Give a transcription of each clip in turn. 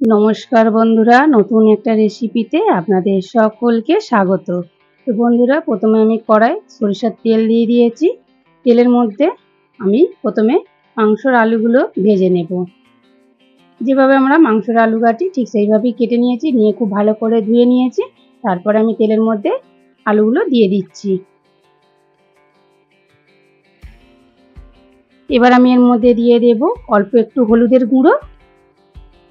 নমস্কার বন্ধুরা, নতুন একটা রেসিপিতে আপনাদের সকলকে স্বাগত। তো বন্ধুরা, প্রথমে আমি কড়াই সরিষার তেল দিয়ে দিয়েছি। তেলের মধ্যে আমি প্রথমে মাংসর আলুগুলো ভেজে নেব। যেভাবে আমরা মাংসের আলু কাটি ঠিক সেইভাবেই কেটে নিয়েছি, নিয়ে খুব ভালো করে ধুয়ে নিয়েছি। তারপরে আমি তেলের মধ্যে আলুগুলো দিয়ে দিচ্ছি। এবার আমি এর মধ্যে দিয়ে দেব অল্প একটু হলুদের গুঁড়ো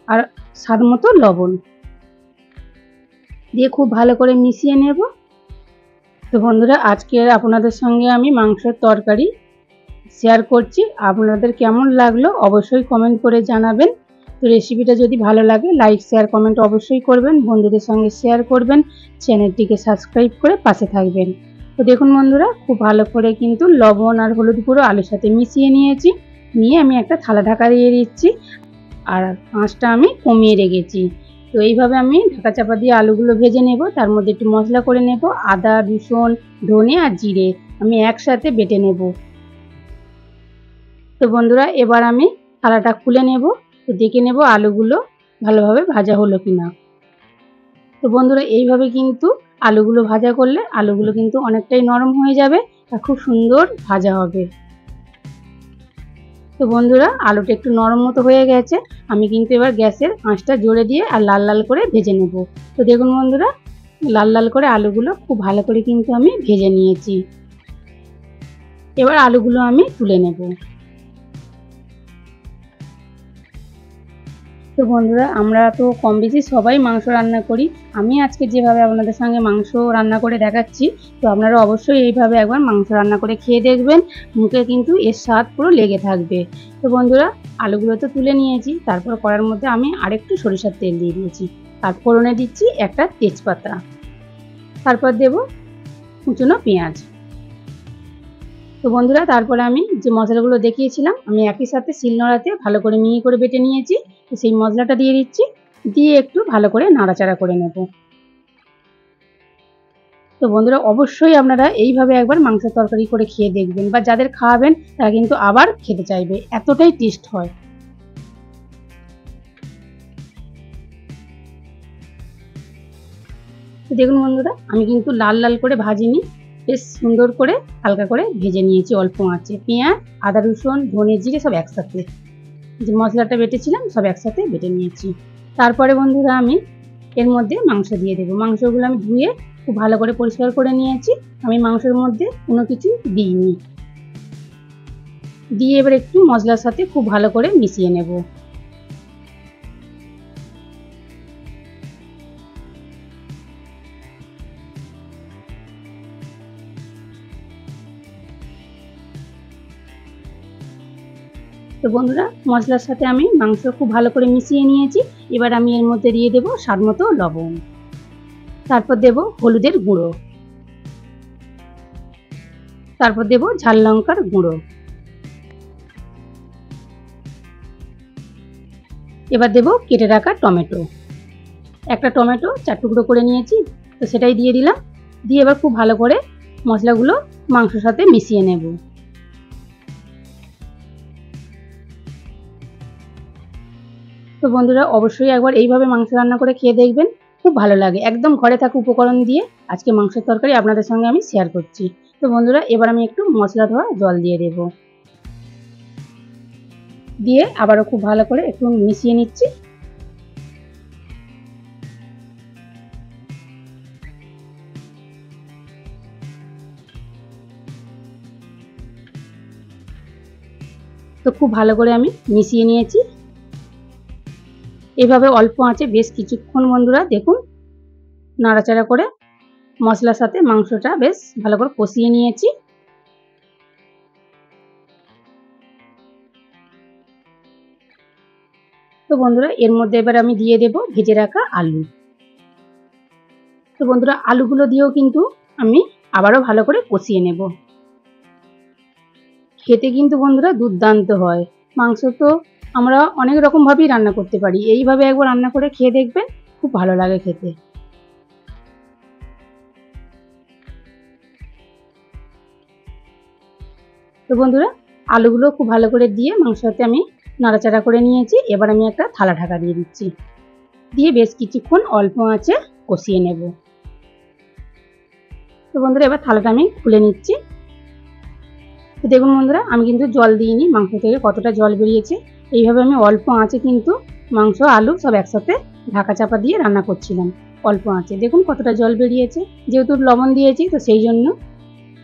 আর স্বাদ মতো লবণ দিয়ে খুব ভালো করে মিশিয়ে নেব। তো বন্ধুরা, আজকে আপনাদের সঙ্গে আমি মাংসের তরকারি শেয়ার করছি। আপনাদের কেমন লাগলো অবশ্যই কমেন্ট করে জানাবেন। তো রেসিপিটা যদি ভালো লাগে লাইক শেয়ার কমেন্ট অবশ্যই করবেন, বন্ধুদের সঙ্গে শেয়ার করবেন, চ্যানেলটিকে সাবস্ক্রাইব করে পাশে থাকবেন। তো দেখুন বন্ধুরা, খুব ভালো করে কিন্তু লবণ আর হলুদ গুঁড়ো আলুর সাথে মিশিয়ে নিয়েছি। নিয়ে আমি একটা থালা ঢাকা দিয়ে দিচ্ছি আর আঁচটা আমি কমিয়ে রেখেছি। তো এইভাবে আমি ঢাকা চাপা দিয়ে আলুগুলো ভেজে নেব। তার মধ্যে একটু মশলা করে নেব, আদা, রসুন, ধনে আর জিরে আমি একসাথে বেটে নেব। তো বন্ধুরা, এবার আমি থালাটা খুলে নেব। তো দেখে নেব আলুগুলো ভালোভাবে ভাজা হলো কিনা। তো বন্ধুরা, এইভাবে কিন্তু আলুগুলো ভাজা করলে আলুগুলো কিন্তু অনেকটাই নরম হয়ে যাবে আর খুব সুন্দর ভাজা হবে। তো বন্ধুরা, আলুটা একটু নরম মতো হয়ে গেছে। আমি কিন্তু এবার গ্যাসের আঁচটা জোরে দিয়ে আর লাল লাল করে ভেজে নেব। তো দেখুন বন্ধুরা, লাল লাল করে আলুগুলো খুব ভালো করে কিন্তু আমি ভেজে নিয়েছি। এবার আলুগুলো আমি তুলে নেব। তো বন্ধুরা, আমরা তো কম বেশি সবাই মাংস রান্না করি। আমি আজকে যেভাবে আপনাদের সঙ্গে মাংস রান্না করে দেখাচ্ছি, তো আপনারা অবশ্যই এইভাবে একবার মাংস রান্না করে খেয়ে দেখবেন। মুখে কিন্তু এর স্বাদ পুরো লেগে থাকবে। তো বন্ধুরা, আলুগুলো তো তুলে নিয়েছি। তারপর কড়ার মধ্যে আমি আরেকটু সরিষার তেল দিয়ে দিয়েছি আর ফোড়নে দিচ্ছি একটা তেজপাতা। তারপর দেব কুচনো পেঁয়াজ। তো বন্ধুরা, তারপরে আমি যে মশলাগুলো দেখিয়েছিলাম আমি একই সাথে শিলনোড়াতে ভালো করে মিহি করে বেটে নিয়েছি। তো সেই মশলাটা দিয়ে দিচ্ছি, দিয়ে একটু ভালো করে নাড়াচাড়া করে নেব। তো বন্ধুরা, অবশ্যই আপনারা এইভাবে একবার মাংসের তরকারি করে খেয়ে দেখবেন, বা যাদের খাওয়াবেন তারা কিন্তু আবার খেতে চাইবে, এতটাই টেস্ট হয়। তো দেখুন বন্ধুরা, আমি কিন্তু লাল লাল করে ভাজিনি, বেশ সুন্দর করে হালকা করে ভেজে নিয়েছি অল্প আঁচে। পেঁয়াজ, আদা, রসুন, ধনে, জিরে সব একসাথে, যে মশলাটা বেটেছিলাম সব একসাথে বেটে নিয়েছি। তারপরে বন্ধুরা, আমি এর মধ্যে মাংস দিয়ে দেবো। মাংসগুলো আমি ধুয়ে খুব ভালো করে পরিষ্কার করে নিয়েছি। আমি মাংসের মধ্যে কোনো কিছু দিইনি। দিয়ে এবার একটু মশলার সাথে খুব ভালো করে মিশিয়ে নেব। তো বন্ধুরা, মশলার সাথে আমি মাংস খুব ভালো করে মিশিয়ে নিয়েছি। এবার আমি এর মধ্যে দিয়ে দেবো স্বাদ মতো লবণ। তারপর দেব হলুদের গুঁড়ো। তারপর দেব ঝাল লঙ্কার গুঁড়ো। এবার দেব কেটে রাখা টমেটো। একটা টমেটো 4 টুকরো করে নিয়েছি, তো সেটাই দিয়ে দিলাম। দিয়ে এবার খুব ভালো করে মশলাগুলো মাংসের সাথে মিশিয়ে নেব। তো বন্ধুরা, অবশ্যই একবার এইভাবে মাংস রান্না করে খেয়ে দেখবেন, খুব ভালো লাগে। একদম ঘরে থাকা উপকরণ দিয়ে আজকে মাংসের তরকারি আপনাদের সঙ্গে আমি শেয়ার করছি। তো বন্ধুরা, এবার আমি একটু মশলা ধোয়া জল দিয়ে দেব। দিয়ে আবারও খুব ভালো করে একটু মিশিয়ে নিচ্ছি। তো খুব ভালো করে আমি মিশিয়ে নিয়েছি। এভাবে অল্প আঁচে বেশ কিছুক্ষণ বন্ধুরা দেখুন নাড়াচাড়া করে মশলার সাথে মাংসটা বেশ ভালো করে কষিয়ে নিয়েছি। তো বন্ধুরা, এর মধ্যে এবার আমি দিয়ে দেব ভেজে রাখা আলু। তো বন্ধুরা, আলুগুলো দিয়েও কিন্তু আমি আবারও ভালো করে কষিয়ে নেব। খেতে কিন্তু বন্ধুরা দুর্দান্ত হয়। মাংস তো আমরা অনেক রকমভাবেই রান্না করতে পারি, এইভাবে একবার রান্না করে খেয়ে দেখবেন, খুব ভালো লাগে খেতে। তো বন্ধুরা, আলুগুলো খুব ভালো করে দিয়ে মাংসের সাথে আমি নাড়াচাড়া করে নিয়েছি। এবার আমি একটা থালা ঢাকা দিয়ে দিচ্ছি। দিয়ে বেশ কিছুক্ষণ অল্প আঁচে কষিয়ে নেব। তো বন্ধুরা এবার থালাটা আমি খুলে নিচ্ছি। তো দেখুন বন্ধুরা আমি কিন্তু জল দিইনি, মাংস থেকে কতটা জল বেরিয়েছে। এইভাবে আমি অল্প আঁচে কিন্তু মাংস আলু সব একসাথে ঢাকা চাপা দিয়ে রান্না করছিলাম অল্প আঁচে। দেখুন কতটা জল বেরিয়েছে, যেহেতু লবণ দিয়েছি তো সেই জন্য।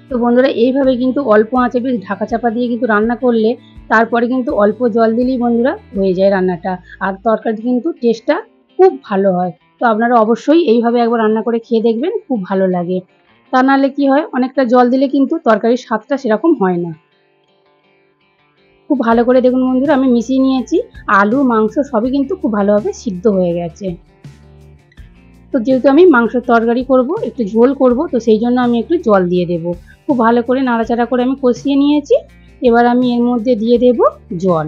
তো বন্ধুরা এইভাবে কিন্তু অল্প আঁচে বেশ ঢাকা চাপা দিয়ে কিন্তু রান্না করলে তারপরে কিন্তু অল্প জল দিলেই বন্ধুরা হয়ে যায় রান্নাটা, আর তরকারি কিন্তু টেস্টটা খুব ভালো হয়। তো আপনারা অবশ্যই এইভাবে একবার রান্না করে খেয়ে দেখবেন, খুব ভালো লাগে। তা নাহলে কি হয়, অনেকটা জল দিলে কিন্তু তরকারির স্বাদটা সেরকম হয় না। খুব ভালো করে দেখুন বন্ধুরা আমি মিশিয়ে নিয়েছি, আলু মাংস সবই কিন্তু খুব ভালোভাবে সিদ্ধ হয়ে গেছে। তো যেহেতু আমি মাংসের তরকারি করব, একটু ঝোল করব, তো সেই জন্য আমি একটু জল দিয়ে দেব। খুব ভালো করে নাড়াচাড়া করে আমি কষিয়ে নিয়েছি। এবার আমি এর মধ্যে দিয়ে দেব জল।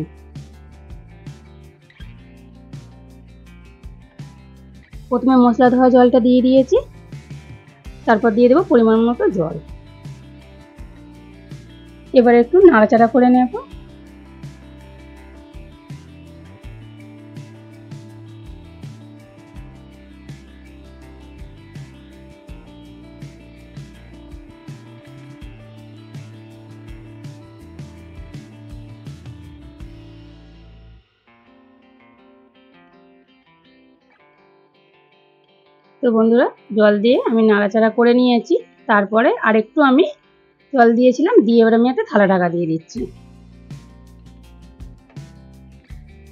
প্রথমে মশলা ধোয়া জলটা দিয়ে দিয়েছি, তারপর দিয়ে দেব পরিমাণ মতো জল। এবার একটু নাড়াচাড়া করে নেব। তো বন্ধুরা জল দিয়ে আমি নাড়াচাড়া করে নিয়েছি, তারপরে আরেকটু আমি জল দিয়েছিলাম, দিয়ে এবার আমি একটা থালা ঢাকা দিয়ে দিচ্ছি।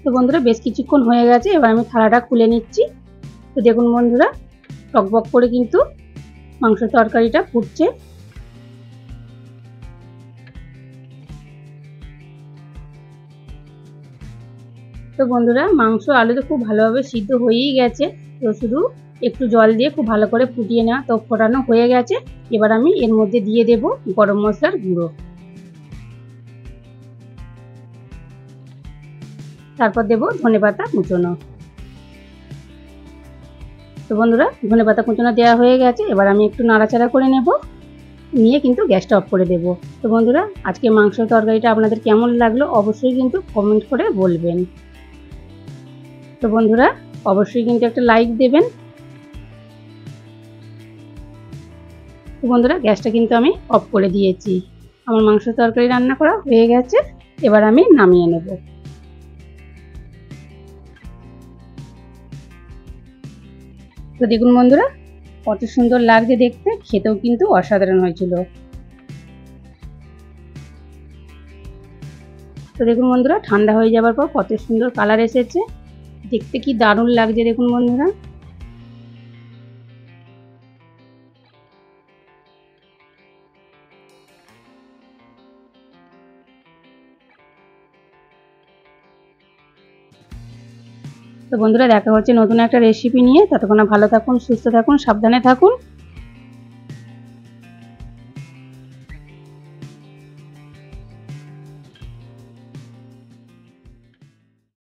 তো বন্ধুরা বেশ কিছুক্ষণ হয়ে গেছে, এবার আমি থালাটা খুলে নিচ্ছি। তো দেখুন বন্ধুরা টকবক করে কিন্তু মাংসের তরকারিটা ফুটছে। তো বন্ধুরা মাংস আলু তো খুব ভালোভাবে সিদ্ধ হয়েই গেছে। তো শুধু একটু জল দিয়ে খুব ভালো করে ফুটিয়ে নেওয়া, তো ফোটানো হয়ে গেছে। এবার আমি এর মধ্যে দিয়ে দেব গরম মশলার গুঁড়ো, তারপর দেব ধনেপাতা কুচোনো। তো বন্ধুরা ধনেপাতা কুচোনো দেওয়া হয়ে গেছে, এবার আমি একটু নাড়াচাড়া করে নেব, নিয়ে কিন্তু গ্যাসটা অফ করে দেব। তো বন্ধুরা আজকে মাংসের তরকারিটা আপনাদের কেমন লাগলো অবশ্যই কিন্তু কমেন্ট করে বলবেন। তো বন্ধুরা অবশ্যই কিন্তু একটা লাইক দেবেন। তো বন্ধুরা গ্যাসটা কিন্তু আমি অফ করে দিয়েছি, আমার মাংসের তরকারি রান্না করা হয়ে গেছে। এবার আমি নামিয়ে নেব। তো দেখুন বন্ধুরা কত সুন্দর লাগছে দেখতে, খেতেও কিন্তু অসাধারণ হয়েছিল। তো দেখুন বন্ধুরা ঠান্ডা হয়ে যাবার পর কত সুন্দর কালার এসেছে, দেখতে কি দারুণ লাগছে দেখুন বন্ধুরা। তো বন্ধুরা দেখা হচ্ছে নতুন একটা রেসিপি নিয়ে, ততক্ষণ ভালো থাকুন, সুস্থ থাকুন, সাবধানে থাকুন।